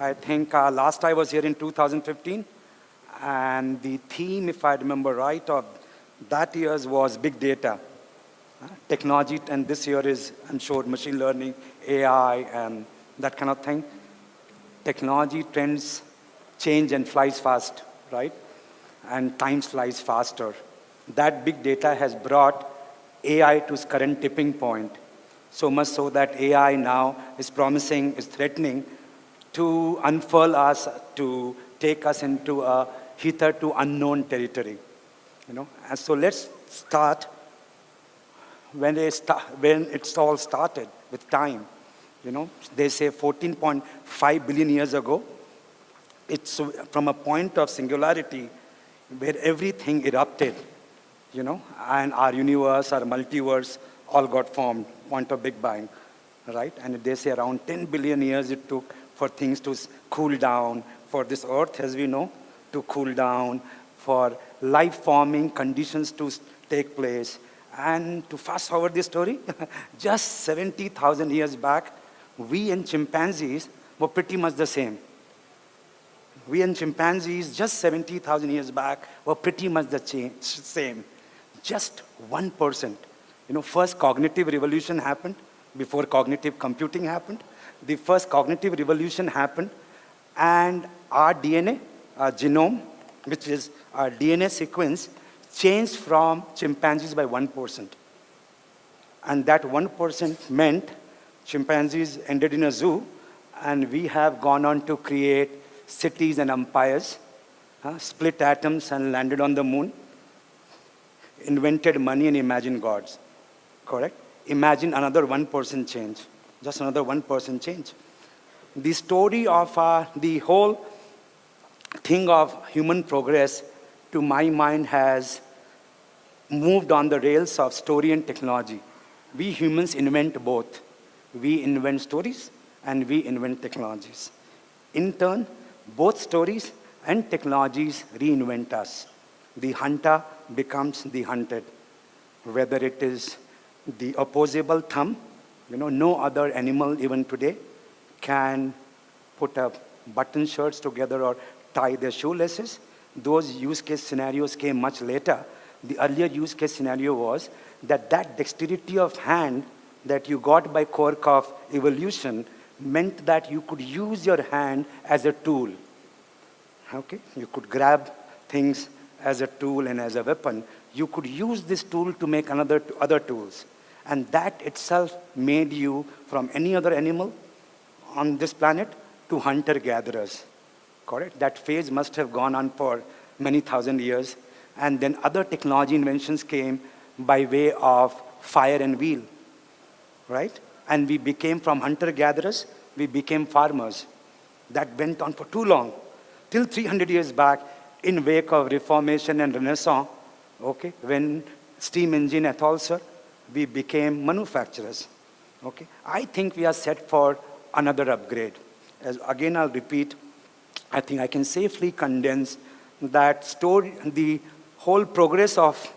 I think last I was here in 2015, and the theme, if I remember right, of that year's was big data, technology, and this year is, I'm sure, machine learning, AI, and that kind of thing. Technology trends change and flies fast, right? And time flies faster. That big data has brought AI to its current tipping point, so much so that AI now is promising, is threatening to unfurl us, to take us into a hitherto unknown territory. And so let's start when it's all started with time. They say 14.5 billion years ago, it's from a point of singularity where everything erupted, and our universe, our multiverse, all got formed, point of Big Bang, right? And they say around 10 billion years it took for things to cool down, for this Earth, as we know, to cool down, for life-forming conditions to take place. And to fast forward this story, just 70,000 years back, we and chimpanzees were pretty much the same. We and chimpanzees, just 70,000 years back, were pretty much the same. Just 1%. First cognitive revolution happened before cognitive computing happened. The first cognitive revolution happened, and our DNA, our genome, which is our DNA sequence, changed from chimpanzees by 1%. And that 1% meant chimpanzees ended in a zoo, and we have gone on to create cities and empires, split atoms and landed on the moon, invented money and imagined gods. Correct? Imagine another 1% change, just another 1% change. The story of the whole thing of human progress, to my mind, has moved on the rails of story and technology. We humans invent both. We invent stories and we invent technologies. In turn, both stories and technologies reinvent us. The hunter becomes the hunted. Whether it is the opposable thumb, no other animal even today can put up button shirts together or tie their shoelaces. Those use case scenarios came much later. The earlier use case scenario was that dexterity of hand that you got by quirk of evolution meant that you could use your hand as a tool. Okay? You could grab things as a tool and as a weapon. You could use this tool to make other tools. And that itself made you, from any other animal on this planet, to hunter-gatherers. Correct? That phase must have gone on for many thousand years. And then other technology inventions came by way of fire and wheel. Right? And we became, from hunter-gatherers, we became farmers. That went on for too long. Till 300 years back, in wake of Reformation and Renaissance, okay, when steam engine et al., sir, we became manufacturers. Okay? I think we are set for another upgrade. Again, I'll repeat, I think I can safely condense that story, the whole progress of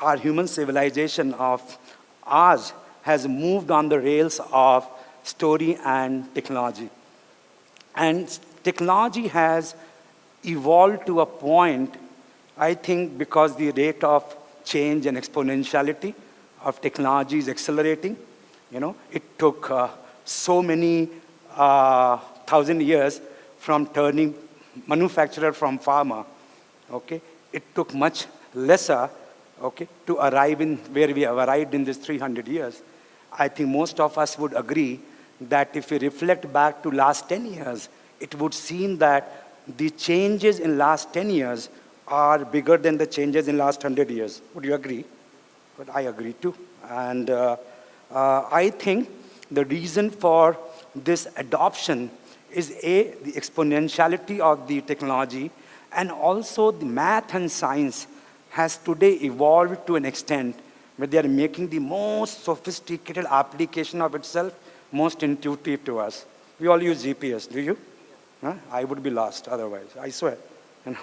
our human civilization of ours has moved on the rails of story and technology. And technology has evolved to a point, I think, because the rate of change and exponentiality of technology is accelerating. It took so many thousand years from turning manufacturer from farmer. Okay? It took much lesser, okay, to arrive in where we have arrived in this 300 years. I think most of us would agree that if we reflect back to last 10 years, it would seem that the changes in last 10 years are bigger than the changes in last 100 years. Would you agree? But I agree too. And I think the reason for this adoption is the exponentiality of the technology, and also the math and science has today evolved to an extent where they are making the most sophisticated application of itself most intuitive to us. We all use GPS, do you? Huh? I would be lost otherwise, I swear. And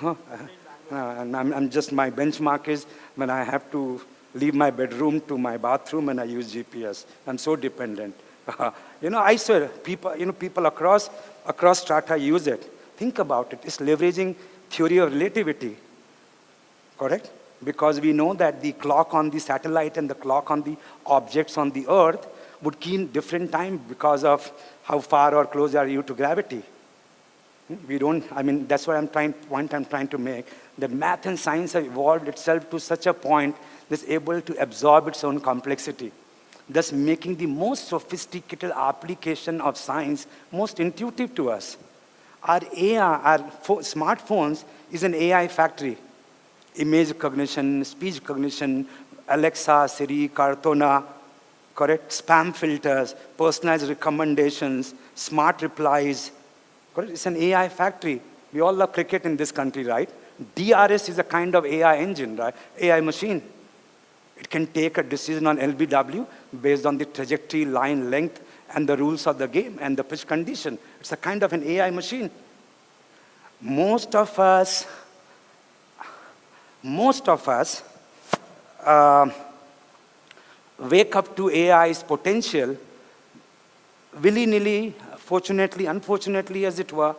I'm just, my benchmark is when I have to leave my bedroom to my bathroom and I use GPS. I'm so dependent. I swear, people across strata use it. Think about it. It's leveraging theory of relativity, correct? Because we know that the clock on the satellite and the clock on the objects on the Earth would key in different time because of how far or close are you to gravity. We don't, that's what point I'm trying to make, that math and science have evolved itself to such a point that's able to absorb its own complexity, thus making the most sophisticated application of science most intuitive to us. Our AI, our smartphones is an AI factory. Image cognition, speech cognition, Alexa, Siri, Cortana, correct? Spam filters, personalized recommendations, smart replies, correct? It's an AI factory. We all love cricket in this country, right? DRS is a kind of AI engine, right? AI machine. It can take a decision on LBW based on the trajectory, line length, and the rules of the game and the pitch condition. It's a kind of an AI machine. Most of us wake up to AI's potential willy-nilly, fortunately, unfortunately, as it were,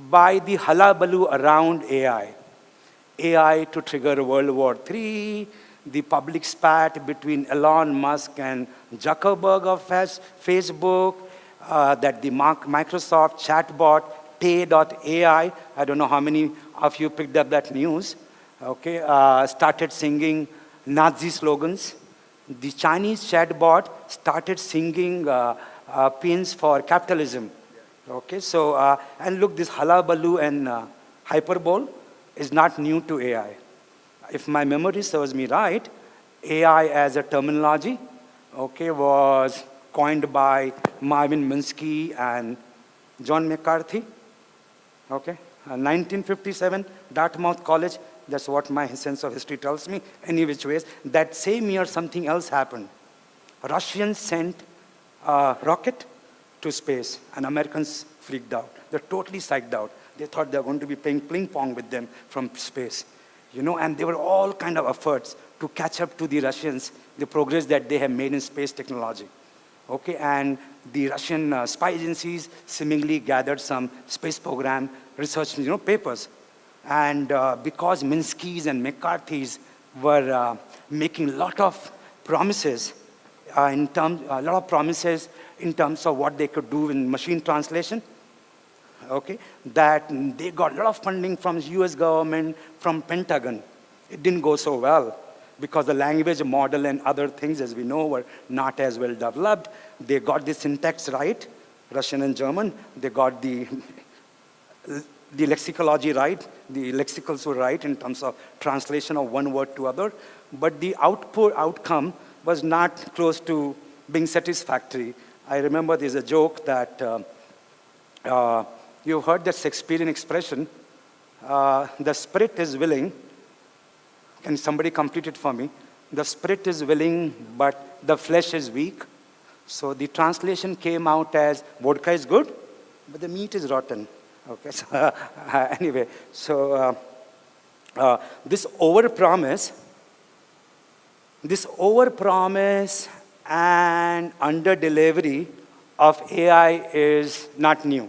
by the hullabaloo around AI. AI to trigger World War III, the public spat between Elon Musk and Zuckerberg of Facebook, that the Microsoft chatbot, Tay.ai, I don't know how many of you picked up that news, okay, started singing Nazi slogans. The Chinese chatbot started singing pains for capitalism. Okay, so, and look, this hullabaloo and hyperbole is not new to AI. If my memory serves me right, AI as a terminology, okay, was coined by Marvin Minsky and John McCarthy, okay, 1957, Dartmouth College. That's what my sense of history tells me. Any which ways, that same year something else happened. Russians sent a rocket to space, and Americans freaked out. They're totally psyched out. They thought they were going to be playing ping pong with them from space. And there were all kind of efforts to catch up to the Russians, the progress that they have made in space technology. Okay, and the Russian spy agencies seemingly gathered some space program research, papers. And because Minsky's and McCarthy's were making a lot of promises in terms of what they could do in machine translation, okay, that they got a lot of funding from the US government, from Pentagon. It didn't go so well because the language model and other things, as we know, were not as well developed. They got the syntax right, Russian and German. They got the lexicology right, the lexicals were right in terms of translation of one word to other, but the outcome was not close to being satisfactory. I remember there's a joke that you've heard that Shakespearean expression, the spirit is willing. Can somebody complete it for me? The spirit is willing, but the flesh is weak. So the translation came out as vodka is good, but the meat is rotten. Okay, so anyway, so this overpromise and under-delivery of AI is not new.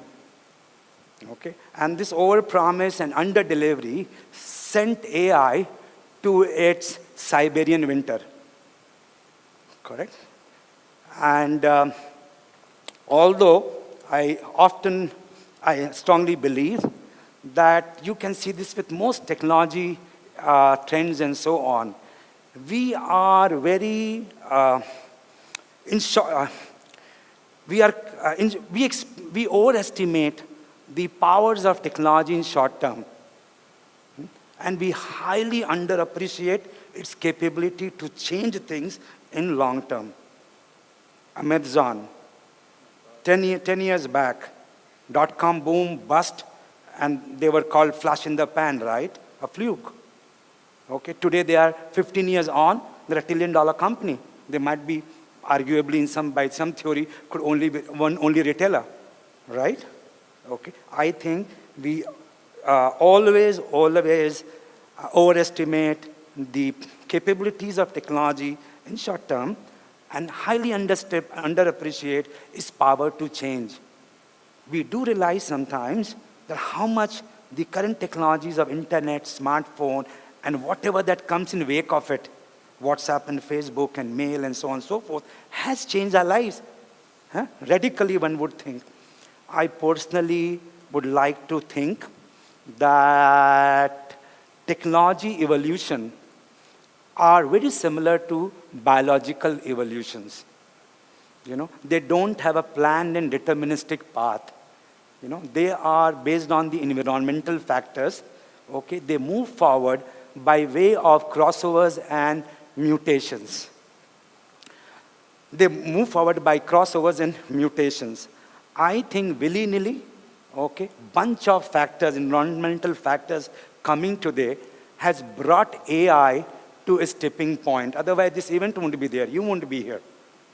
Okay, and this overpromise and under-delivery sent AI to its Siberian winter. Correct? And although I strongly believe that you can see this with most technology trends and so on. We are very, we overestimate the powers of technology in short term. And we highly underappreciate its capability to change things in long term. Amazon, 10 years back, dot-com boom, bust, and they were called flash in the pan, right? A fluke. Okay, today they are 15 years on, they're a $1 trillion company. They might be arguably by some theory, could only be only retailer, right? Okay, I think we always overestimate the capabilities of technology in short term and highly underappreciate is power to change. We do realize sometimes that how much the current technologies of internet, smartphone, and whatever that comes in wake of it, WhatsApp and Facebook and mail and so on and so forth, has changed our lives. Huh? Radically, one would think. I personally would like to think that technology evolution are very similar to biological evolutions. They don't have a planned and deterministic path. They are based on the environmental factors. Okay, they move forward by way of crossovers and mutations. They move forward by crossovers and mutations. I think willy-nilly, okay, bunch of factors, environmental factors coming today has brought AI to a tipping point. Otherwise, this event won't be there. You won't be here.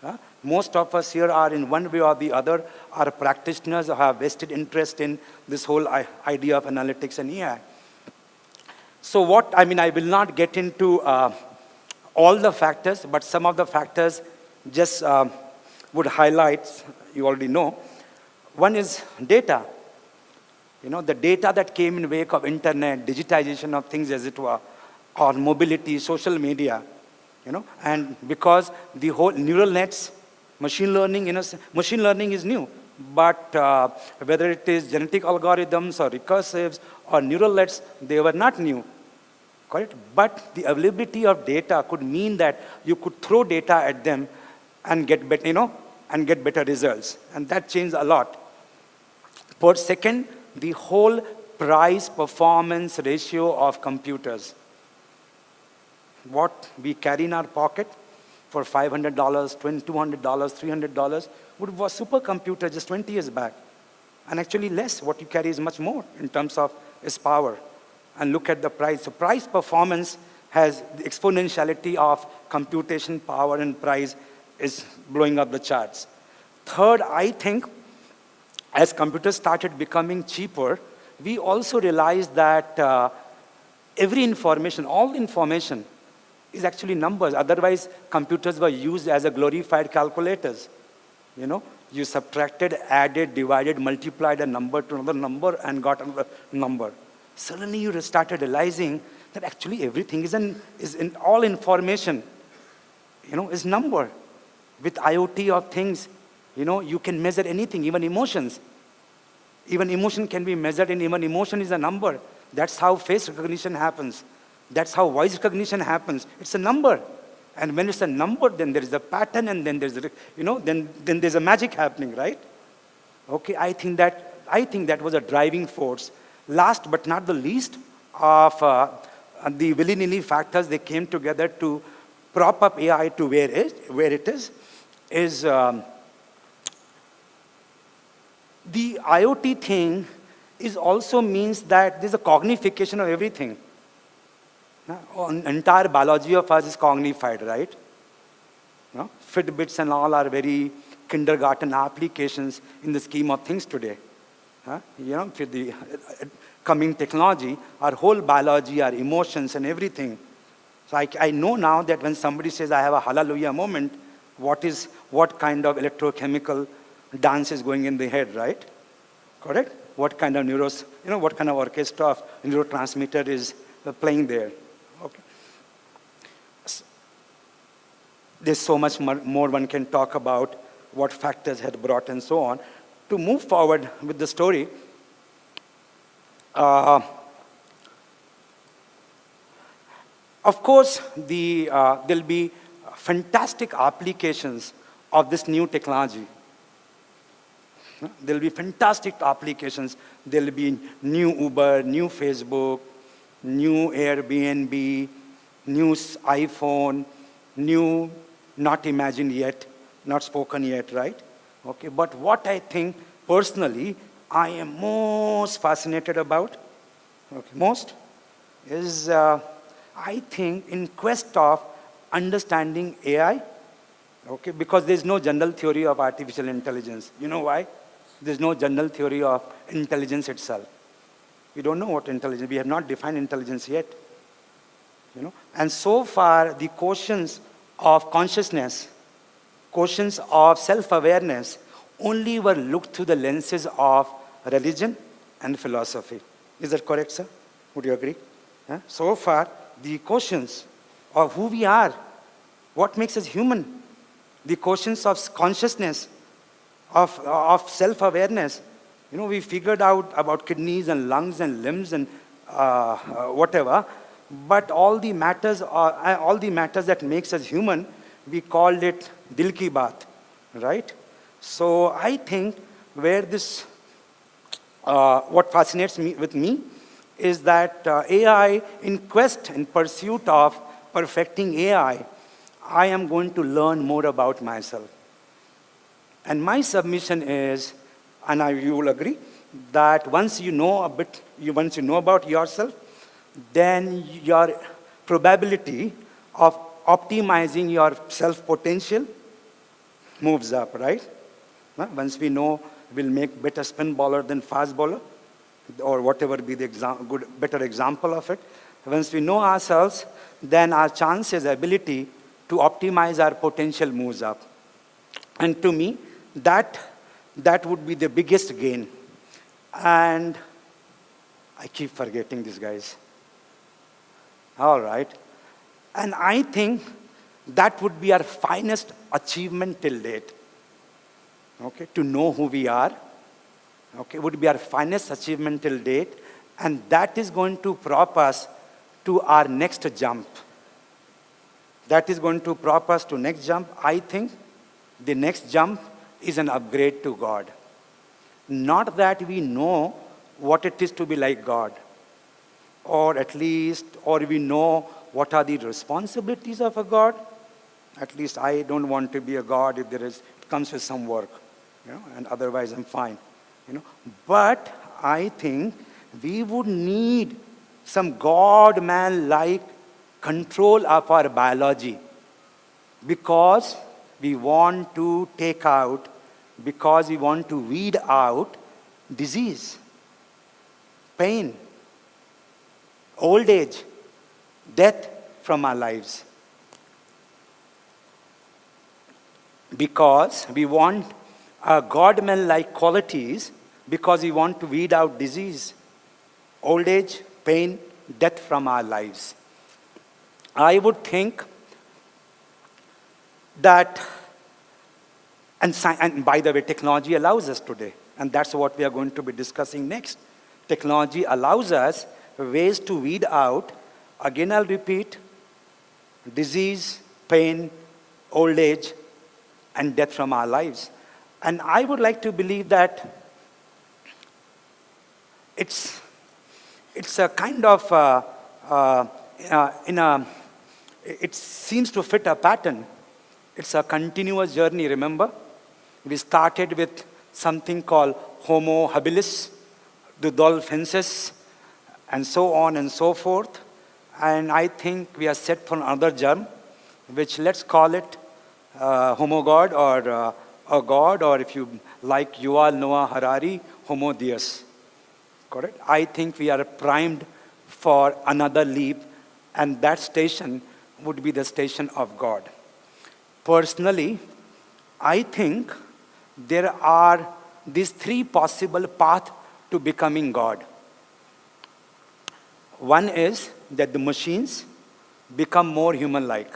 Huh? Most of us here are, in one way or the other, are practitioners or have vested interest in this whole idea of analytics and AI. So I will not get into all the factors, but some of the factors just would highlight, you already know. One is data. The data that came in wake of internet, digitization of things as it were, or mobility, social media, and because the whole neural nets, machine learning is new, but whether it is genetic algorithms or recursives or neural nets, they were not new, correct? But the availability of data could mean that you could throw data at them and get better results, and that changed a lot. Per second, the whole price-performance ratio of computers. What we carry in our pocket for $500, $200, $300 was supercomputer just 20 years back. And actually less, what you carry is much more in terms of its power. And look at the price. So price performance has the exponentiality of computation power and price is blowing up the charts. Third, I think, as computers started becoming cheaper, we also realized that every information, all information, is actually numbers. Otherwise, computers were used as a glorified calculators. You subtracted, added, divided, multiplied a number to another number and got another number. Suddenly, you started realizing that actually everything is in all information, is number. With IoT of things, you can measure anything, even emotions. Even emotion can be measured, and even emotion is a number. That's how face recognition happens. That's how voice recognition happens. It's a number. And when it's a number, then there is a pattern, and then there's then there's a magic happening, right? Okay, I think that was a driving force. Last but not the least of the willy-nilly factors, they came together to prop up AI to where it is the IoT thing also means that there's a cognification of everything. Entire biology of us is cognified, right? Fitbits and all are very kindergarten applications in the scheme of things today. With the coming technology, our whole biology, our emotions and everything. So I know now that when somebody says, I have a hallelujah moment, what kind of electrochemical dance is going in the head, right? Correct? What kind of what kind of orchestra of neurotransmitter is playing there? Okay. There's so much more one can talk about, what factors had brought and so on. To move forward with the story, of course, there'll be fantastic applications of this new technology. There'll be fantastic applications. There'll be new Uber, new Facebook, new Airbnb, new iPhone, new not imagined yet, not spoken yet, right? Okay, but what I think personally I am most fascinated about, is I think in quest of understanding AI, okay, because there's no general theory of artificial intelligence. You know why? There's no general theory of intelligence itself. We don't know what intelligence, we have not defined intelligence yet. And so far, the quotients of consciousness, questions of self-awareness only were looked through the lenses of religion and philosophy. Is that correct, sir? Would you agree? Huh? So far, the questions of who we are, what makes us human, the questions of consciousness, of self-awareness. We figured out about kidneys and lungs and limbs and whatever, but all the matters that makes us human, we called it dil ki baat, right? So I think where this, what fascinates me with me is that AI, in pursuit of perfecting AI, I am going to learn more about myself. And my submission is, and you will agree, that once you know about yourself, then your probability of optimizing your self-potential moves up, right? Once we know we'll make better spin bowler than fast bowler, or whatever be the better example of it. Once we know ourselves, then our chances, ability to optimize our potential moves up. And to me, that would be the biggest gain. And I keep forgetting this, guys. All right. And I think that would be our finest achievement till date. Okay, to know who we are. Okay, would be our finest achievement till date. And that is going to prop us to our next jump. That is going to prop us to next jump. I think the next jump is an upgrade to God. Not that we know what it is to be like God, or we know what are the responsibilities of a God. At least I don't want to be a God if it comes with some work, and otherwise I'm fine, But I think we would need some God-man-like control of our biology, because we want to weed out disease, pain, old age, death from our lives. Because we want God-man-like qualities, because we want to weed out disease, old age, pain, death from our lives. I would think that, and by the way, technology allows us today, and that's what we are going to be discussing next. Technology allows us ways to weed out, again I'll repeat, disease, pain, old age, and death from our lives. And I would like to believe that it's a kind of, it seems to fit a pattern. It's a continuous journey, remember? We started with something called Homo habilis, the dolphinensis, and so on and so forth. And I think we are set for another germ, which let's call it Homo God, or a God, or if you like Yuval Noah Harari, Homo Deus. Correct? I think we are primed for another leap, and that station would be the station of God. Personally, I think there are these three possible paths to becoming God. One is that the machines become more human-like.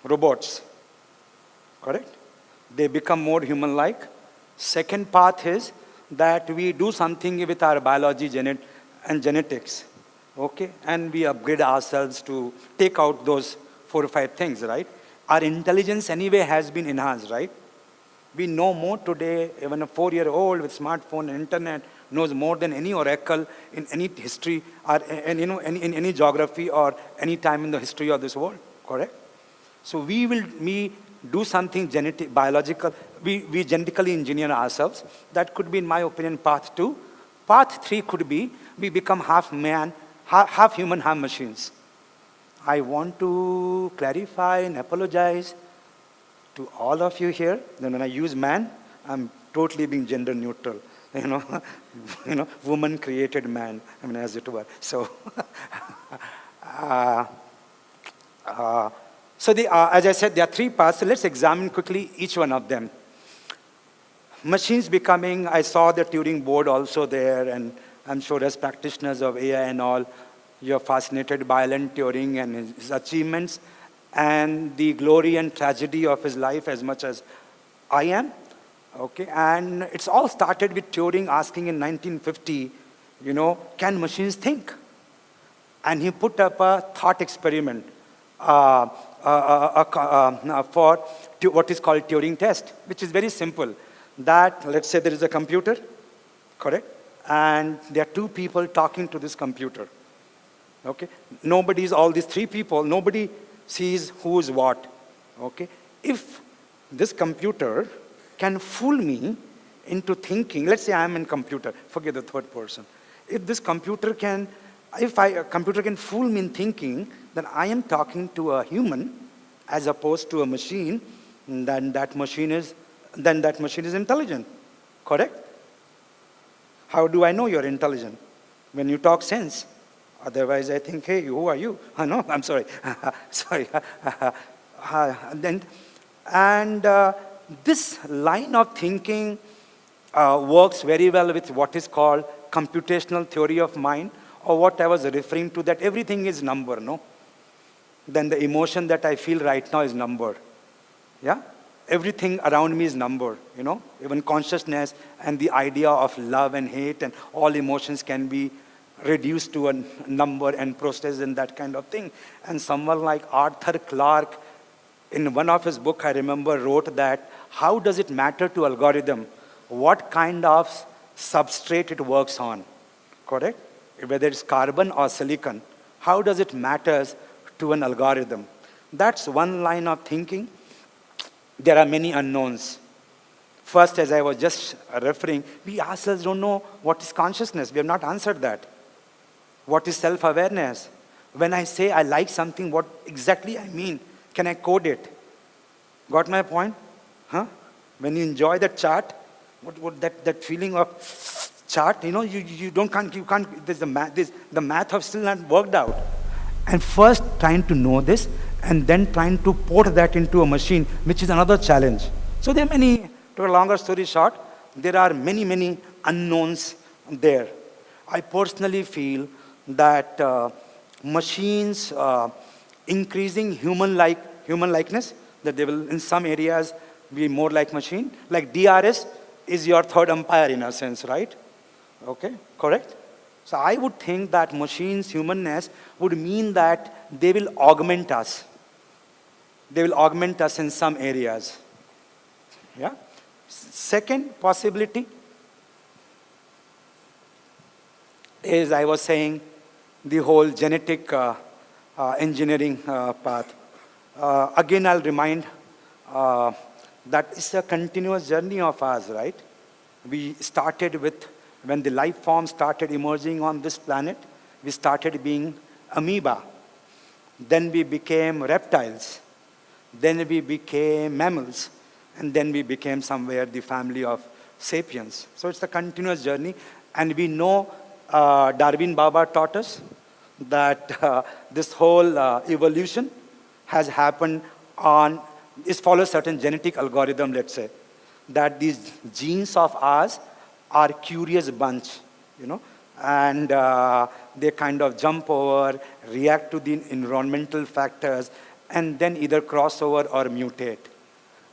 Robots. Correct? They become more human-like. Second path is that we do something with our biology and genetics. Okay? And we upgrade ourselves to take out those 4 or 5 things, right? Our intelligence anyway has been enhanced, right? We know more today. Even a 4-year-old with smartphone and internet knows more than any oracle in any history, or in any geography, or any time in the history of this world. Correct? So we do something biological. We genetically engineer ourselves. That could be, in my opinion, path 2. Path 3 could be we become half man, half human, half machines. I want to clarify and apologize to all of you here. Then when I use man, I'm totally being gender neutral. Woman created man, as it were. So, So as I said, there are three parts. So let's examine quickly each one of them. Machines becoming, I saw the Turing board also there, and I'm sure as practitioners of AI and all, you're fascinated by Alan Turing and his achievements and the glory and tragedy of his life as much as I am. Okay, and it's all started with Turing asking in 1950, can machines think? And he put up a thought experiment for what is called Turing Test, which is very simple. That, let's say there is a computer, correct? And there are two people talking to this computer. Okay? All these three people, nobody sees who's what. Okay? If this computer can fool me into thinking, let's say I'm in computer, forget the third person. If a computer can fool me in thinking that I am talking to a human as opposed to a machine, then that machine is intelligent, correct? How do I know you're intelligent? When you talk sense. Otherwise, I think, hey, who are you? No, I'm sorry. Sorry. This line of thinking works very well with what is called computational theory of mind, or what I was referring to, that everything is number, no? Then the emotion that I feel right now is number. Yeah? Everything around me is number, Even consciousness and the idea of love and hate and all emotions can be reduced to a number and processed and that kind of thing. And someone like Arthur Clarke, in one of his books, I remember, wrote that, how does it matter to algorithm what kind of substrate it works on, correct? Whether it's carbon or silicon, how does it matter to an algorithm? That's one line of thinking. There are many unknowns. First, as I was just referring, we ourselves don't know what is consciousness. We have not answered that. What is self-awareness? When I say I like something, what exactly I mean? Can I code it? Got my point? Huh? When you enjoy that chart, what that feeling of chart, you can't, the math have still not worked out. And first trying to know this, and then trying to port that into a machine, which is another challenge. So there are many, to a longer story short, there are many, many unknowns there. I personally feel that machines increasing human likeness, that they will in some areas be more like machine. Like DRS is your third umpire in a sense, right? Okay, correct? So I would think that machines' humanness would mean that they will augment us. They will augment us in some areas. Yeah? Second possibility is, I was saying, the whole genetic engineering path. Again, I'll remind that it's a continuous journey of ours, right? We started with, when the life form started emerging on this planet, we started being amoeba. Then we became reptiles. Then we became mammals. And then we became somewhere the family of sapiens. So it's a continuous journey. And we know Darwin Baba taught us that this whole evolution has happened on, it follows certain genetic algorithm, let's say, that these genes of ours are curious bunch, and they kind of jump over, react to the environmental factors, and then either cross over or mutate.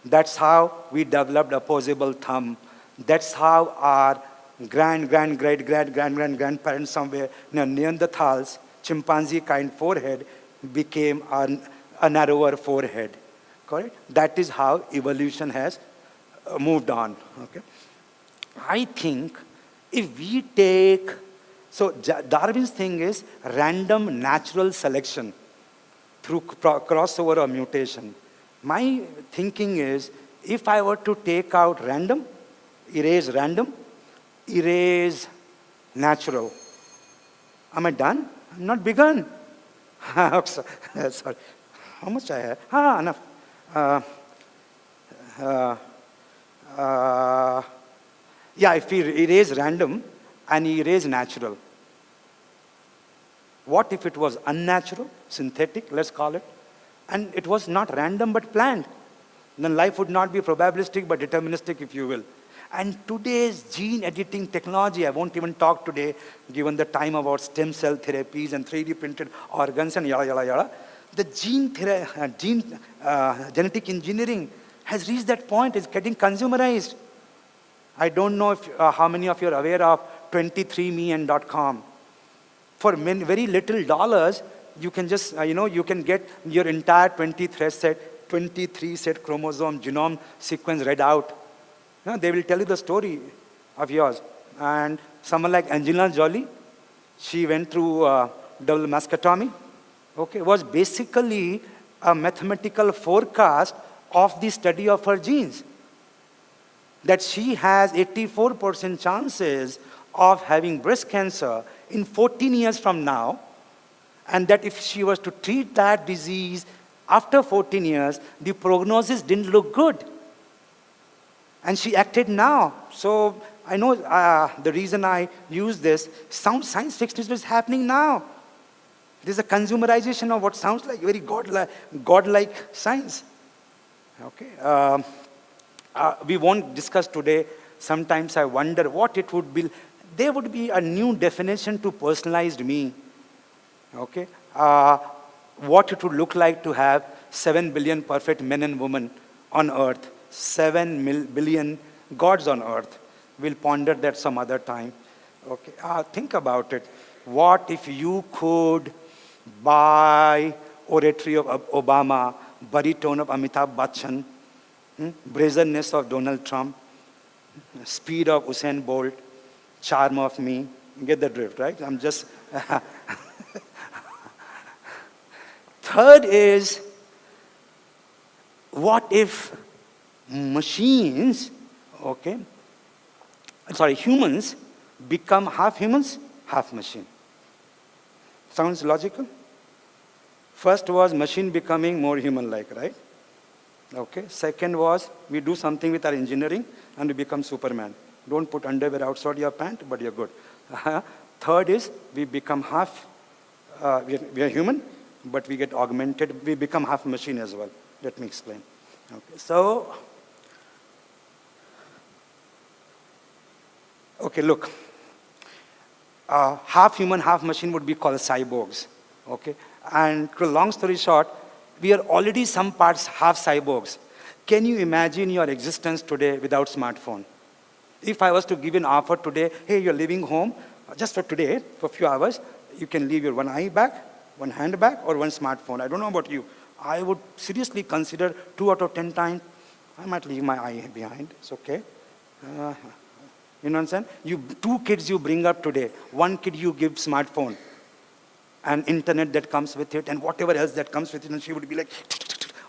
That's how we developed opposable thumb. That's how our grandparents somewhere, Neanderthals, chimpanzee kind forehead became a narrower forehead. Correct? That is how evolution has moved on. Okay? I think if we take, so Darwin's thing is random natural selection through crossover or mutation. My thinking is, if I were to take out random, erase natural. Am I done? I'm not begun. Sorry. How much I have? Enough. If we erase random and erase natural, what if it was unnatural, synthetic, let's call it, And it was not random but planned. Then life would not be probabilistic but deterministic, if you will. And today's gene editing technology, I won't even talk today, given the time, about stem cell therapies and 3D printed organs and yada, yada, yada. The genetic engineering has reached that point. It's getting consumerized. I don't know if, how many of you are aware of 23andMe and .com. For very little dollars, you can just, you can get your entire 23 set chromosome genome sequence read out. They will tell you the story of yours. And someone like Angelina Jolie, she went through double mastectomy. Okay, it was basically a mathematical forecast of the study of her genes. That she has 84% chances of having breast cancer in 14 years from now, and that if she was to treat that disease after 14 years, the prognosis didn't look good. And she acted now. So I know the reason I use this, sounds science fiction, is happening now. It is a consumerization of what sounds like very godlike science. Okay. We won't discuss today. Sometimes I wonder what it would be. There would be a new definition to personalized me. Okay? What it would look like to have 7 billion perfect men and women on earth. 7 billion gods on earth. We'll ponder that some other time. Okay? Think about it. What if you could buy oratory of Obama, baritone of Amitabh Bachchan, brazenness of Donald Trump, speed of Usain Bolt, charm of me? You get the drift, right? I'm just... Third is, what if humans become half humans, half machine? Sounds logical? First was machine becoming more human-like, right? Okay. Second was we do something with our engineering and we become Superman. Don't put underwear outside your pant, but you're good. Third is we become half, we are human, but we get augmented. We become half machine as well. Let me explain. Okay. So, okay, look. Half human, half machine would be called cyborgs. Okay. And to long story short, we are already some parts half cyborgs. Can you imagine your existence today without smartphone? If I was to give an offer today, hey, you're leaving home, just for today, for a few hours, you can leave your one eye back, one hand back, or one smartphone. I don't know about you. I would seriously consider 2 out of 10 times, I might leave my eye behind. It's okay. You know what I'm saying? 2 kids you bring up today. 1 kid you give smartphone and internet that comes with it and whatever else that comes with it, and she would be like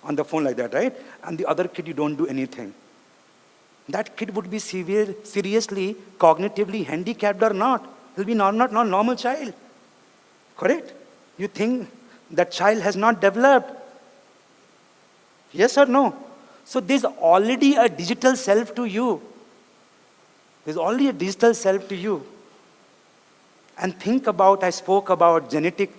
on the phone like that, right? And the other kid, you don't do anything. That kid would be seriously cognitively handicapped or not. He'll be not normal child. Correct? You think that child has not developed? Yes or no? So there's already a digital self to you. There's already a digital self to you. And think about, I spoke about genetic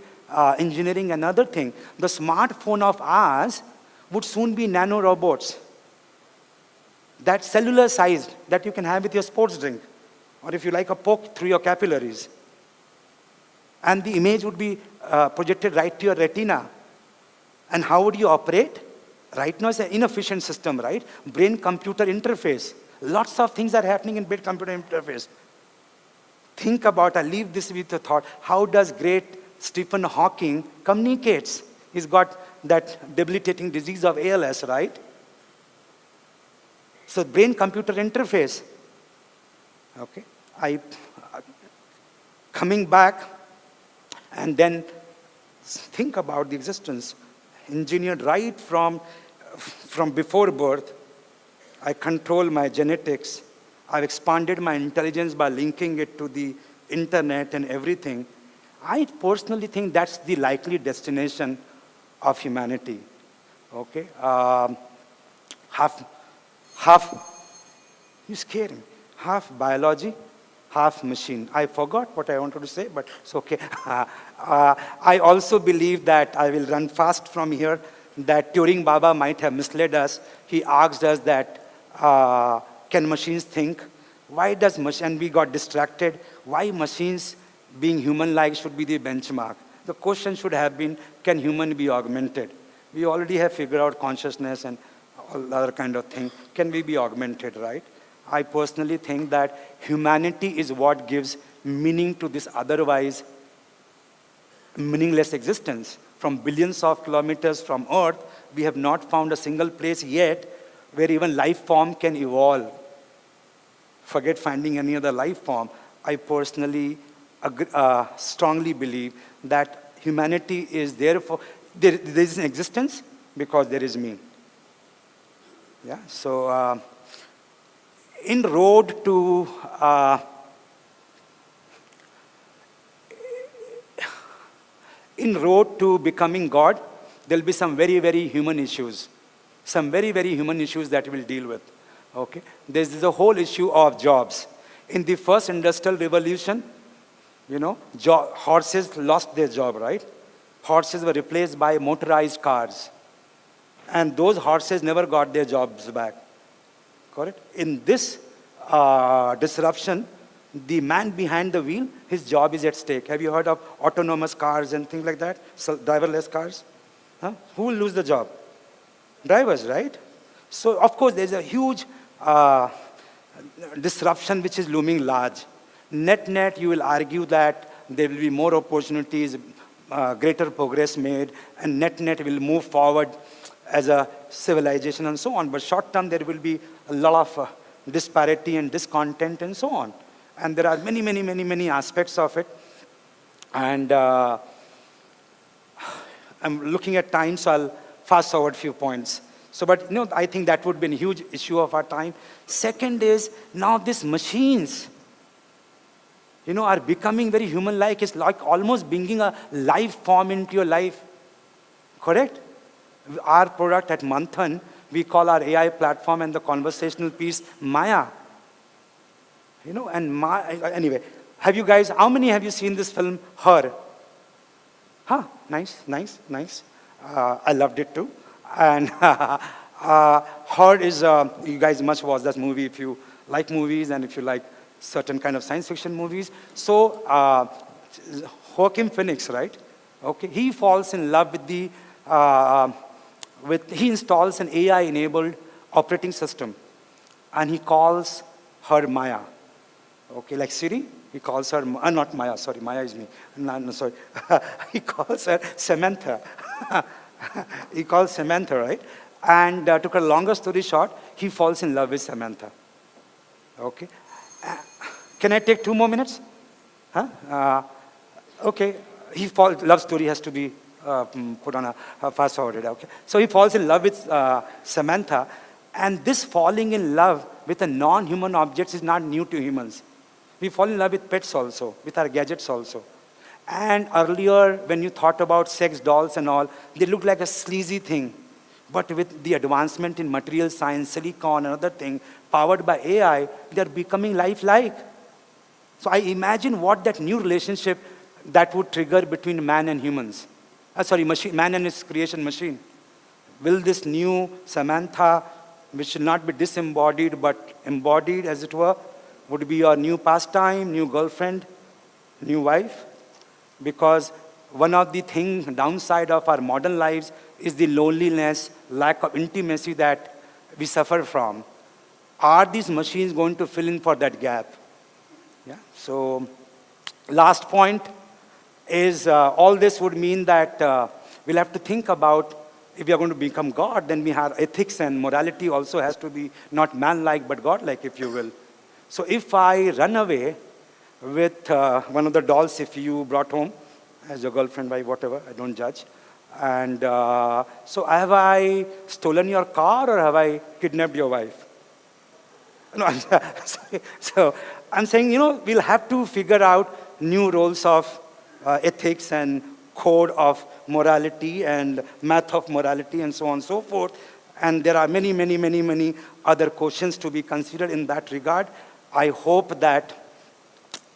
engineering, another thing. The smartphone of ours would soon be nano robots. That cellular sized that you can have with your sports drink. Or if you like, a poke through your capillaries. And the image would be projected right to your retina. And how would you operate? Right now it's an inefficient system, right? Brain-computer interface. Lots of things are happening in brain-computer interface. Think about, I leave this with a thought, how does great Stephen Hawking communicates? He's got that debilitating disease of ALS, right? So brain-computer interface. Okay, coming back and then think about the existence. Engineered right from before birth. I control my genetics. I've expanded my intelligence by linking it to the internet and everything. I personally think that's the likely destination of humanity. Okay, you scare me. Half biology, half machine. I forgot what I wanted to say, but it's okay. I also believe that I will run fast from here. that Turing Baba might have misled us. He asked us that, can machines think? Why does and we got distracted. Why machines being human-like should be the benchmark? The question should have been, can human be augmented? We already have figured out consciousness and all other kind of thing. Can we be augmented, right? I personally think that humanity is what gives meaning to this otherwise meaningless existence. From billions of kilometers from Earth, we have not found a single place yet where even life form can evolve. Forget finding any other life form. I personally strongly believe that humanity is there is an existence because there is me. Yeah. So in road to becoming God, there'll be some very, very human issues. Some very, very human issues that we'll deal with. Okay? There's a whole issue of jobs. In the first industrial revolution, horses lost their job, right? Horses were replaced by motorized cars. And those horses never got their jobs back. Correct? In this disruption, the man behind the wheel, his job is at stake. Have you heard of autonomous cars and things like that? So, driverless cars? Huh? Who will lose the job? Drivers, right? So, of course, there's a huge disruption which is looming large. Net, you will argue that there will be more opportunities, greater progress made, and net will move forward as a civilization and so on. But short term, there will be a lot of disparity and discontent and so on. And there are many aspects of it. And I'm looking at time, so I'll fast forward a few points. So, but I think that would be a huge issue of our time. Second is, now these machines, are becoming very human-like. It's like almost bringing a life form into your life. Correct? Our product at Manthan, we call our AI platform and the conversational piece Maya. Anyway, how many have you seen this film, Her? Huh, nice. I loved it too. And Her is, you guys must watch that movie if you like movies and if you like certain kind of science fiction movies. So, Joaquin Phoenix, right? Okay, he falls in love with he installs an AI-enabled operating system. And he calls her Maya. Okay, like Siri, he calls her, not Maya, sorry, Maya is me. No, sorry. He calls her Samantha. He calls Samantha, right? And to cut a longer story short, he falls in love with Samantha. Okay. Can I take 2 more minutes? Huh? Okay. Love story has to be put on a fast forwarded. Okay. So he falls in love with Samantha. And this falling in love with a non-human object is not new to humans. We fall in love with pets also, with our gadgets also. And earlier, when you thought about sex dolls and all, they looked like a sleazy thing. But with the advancement in material science, silicon, and other thing, powered by AI, they're becoming lifelike. So I imagine what that new relationship that would trigger between man and humans. Man and his creation machine. Will this new Samantha, which should not be disembodied, but embodied, as it were, would be your new pastime, new girlfriend, new wife? Because one of the downside of our modern lives is the loneliness, lack of intimacy that we suffer from. Are these machines going to fill in for that gap? Yeah. So, last point is all this would mean that we'll have to think about, if we are going to become God, then we have ethics and morality also has to be not man-like but God-like, if you will. So if I run away with one of the dolls, if you brought home as your girlfriend, wife, whatever, I don't judge. And so have I stolen your car or have I kidnapped your wife? No, so I'm saying, we'll have to figure out new roles of ethics and code of morality and math of morality and so on and so forth. And there are many other questions to be considered in that regard. I hope that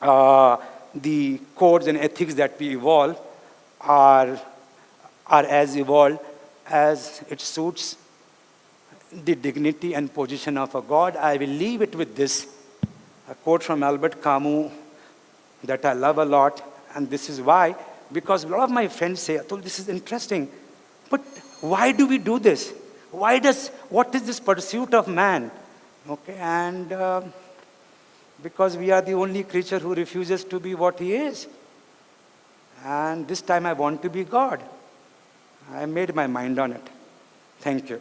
the codes and ethics that we evolve are as evolved as it suits the dignity and position of a God. I will leave it with this, a quote from Albert Camus that I love a lot, and this is why, because a lot of my friends say, Atul, this is interesting, but why do we do this? What is this pursuit of man? Okay, and because we are the only creature who refuses to be what he is. And this time I want to be God. I made my mind on it. Thank you.